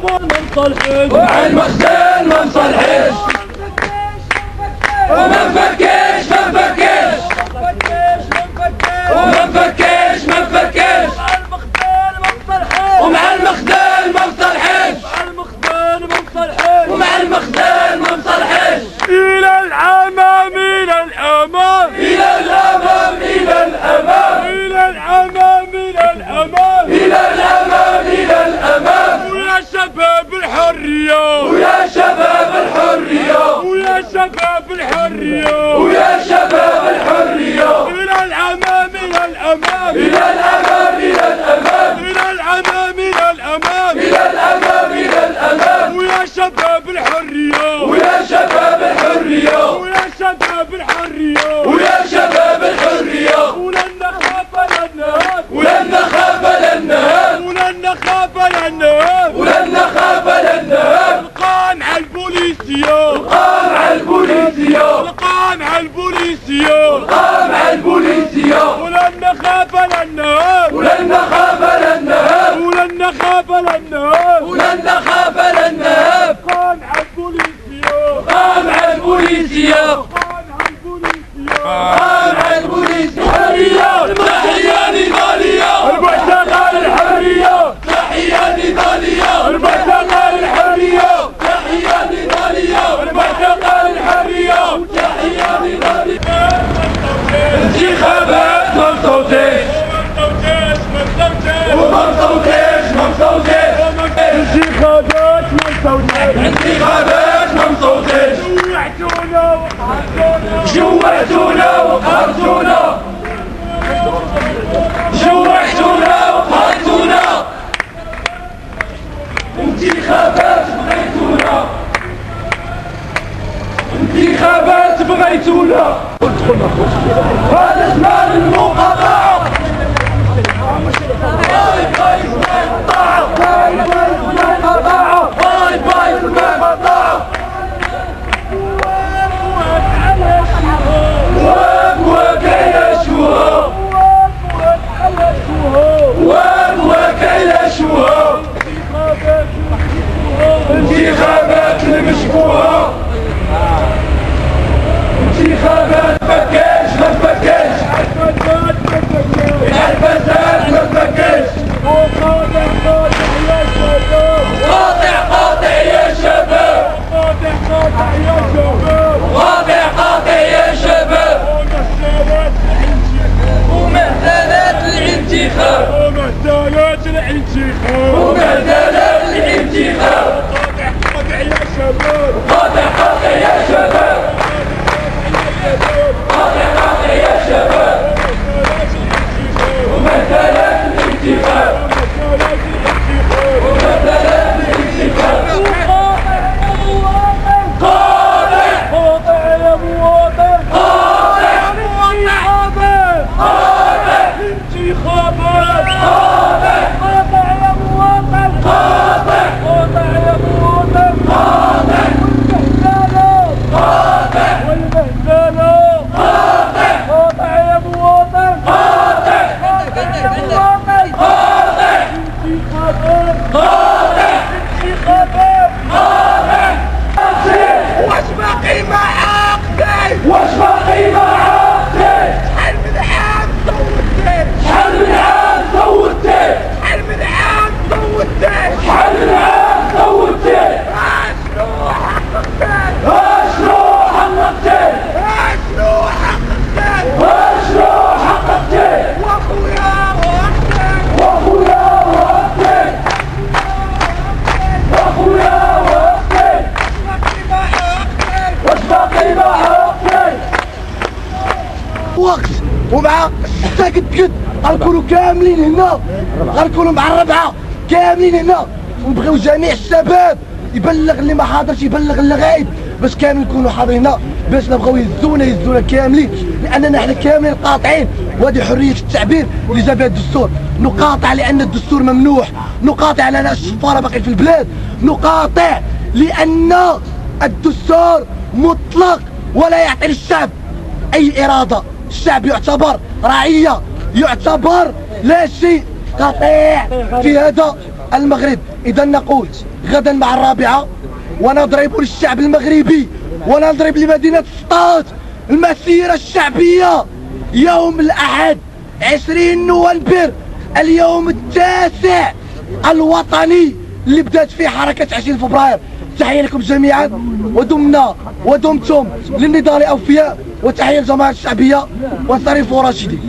ومع المخزن ما نصلحش وما نفكش وما نفكش ومع المخزن ما نصلحش ومع المخزن ما نصلحش إلى الأمام إلى الأمام إلى الأمام إلى الأمام إلى الأمام إلى الأمام إلى الأمام إلى الأمام ويا شباب الحرية ويا شباب الحرية ويا شباب الحرية ويا شباب الحرية إلى الأمام إلى الأمام إلى الأمام إلى الأمام إلى الأمام إلى الأمام إلى الأمام إلى الأمام ويا شباب الحرية ويا شباب الحرية ويا شباب الحرية ويا شباب الحرية ولن نخاف لن نهاب ولن نخاف لن نهاب ولن نخاف لن نهاب ولن نخاف لن نهاب القمع البوليسية القمع البوليسية القمع البوليسية القمع البوليسية ولن نخاف لن نهاب ولن نخاف لن نهاب ولن نخاف لن نهاب ولن نخاف لن نهاب القمع البوليسية القمع البوليسية القمع البوليسية القمع البوليسية حرية تحية نضالية المعتقل الحرية تحية نضالية المعتقل الحرية تحية نضالية المعتقل الحرية تحية نضالية انتخابات مبسوطين ومبسوطين انتخابات مبسوطين انتخابات مبسوطين جوعتونا وقهرتونا جوعتونا وقهرتونا انتخابات بغيتونا انتخابات بغيتونا هذا زمان المقاطعة باي باي زمان الطاعة باي باي زمان القطاعة باي باي زمان القطاعة واب كاين شوها واب كاين شوها انتخابات المشبوهة انتخابات فكاش ما تفكاش الفساد ما تفكاش قاطع يا شباب قاطع يا شباب ومهزلات الانتخاب ومهزلات الانتخاب ومهزلات الانتخاب قاطع يا شباب قاطع يا شباب قاطع يا شباب ومهزلات الانتخاب ومهزلات الانتخاب قاطع يا مواطن قاطع انتخابات قاطع يا مواطن قاطع قاطع يا مواطن قاطع والمهزلة قاطع يا مواطن قاطع يا مواطن قاطع انتخابات قاطع انتخابات واش باقي مع عقدي واش باقي مع عقدي شحال من عام صوتي شحال من عام صوتي شحال من عام صوتي شحال من عام صوتي اشنو حققتي اشنو حققتي اشنو حققتي اشنو حققتي واخويا وقتك واخويا وقتي واخويا وقتي باقي ما حققتي واش باقي مع عقدي وقت ومع الستة قد غنكونوا كاملين هنا غنكونوا مع الربعة كاملين هنا ونبغيو جميع الشباب يبلغ اللي ما حاضرش يبلغ اللي غايب باش كامل نكونوا حاضرين هنا باش نبغيو يهزونا كاملين لاننا حنا كاملين قاطعين وهذه حرية التعبير اللي جا بها الدستور. نقاطع لان الدستور ممنوح، نقاطع لان الشفارة باقي في البلاد، نقاطع لان الدستور مطلق ولا يعطي للشعب اي ارادة. الشعب يعتبر رعية، يعتبر لا شيء. قطيع في هذا المغرب. إذا نقول غدا مع الرابعة ونضرب للشعب المغربي ونضرب لمدينة سطات المسيرة الشعبية يوم الأحد 20 نوفمبر، اليوم التاسع الوطني اللي بدات فيه حركة 20 فبراير. تحية لكم جميعا، ودمنا ودمتم للنضال أوفياء، وتحية للجماعة الشعبية، وانصرفوا راشدين.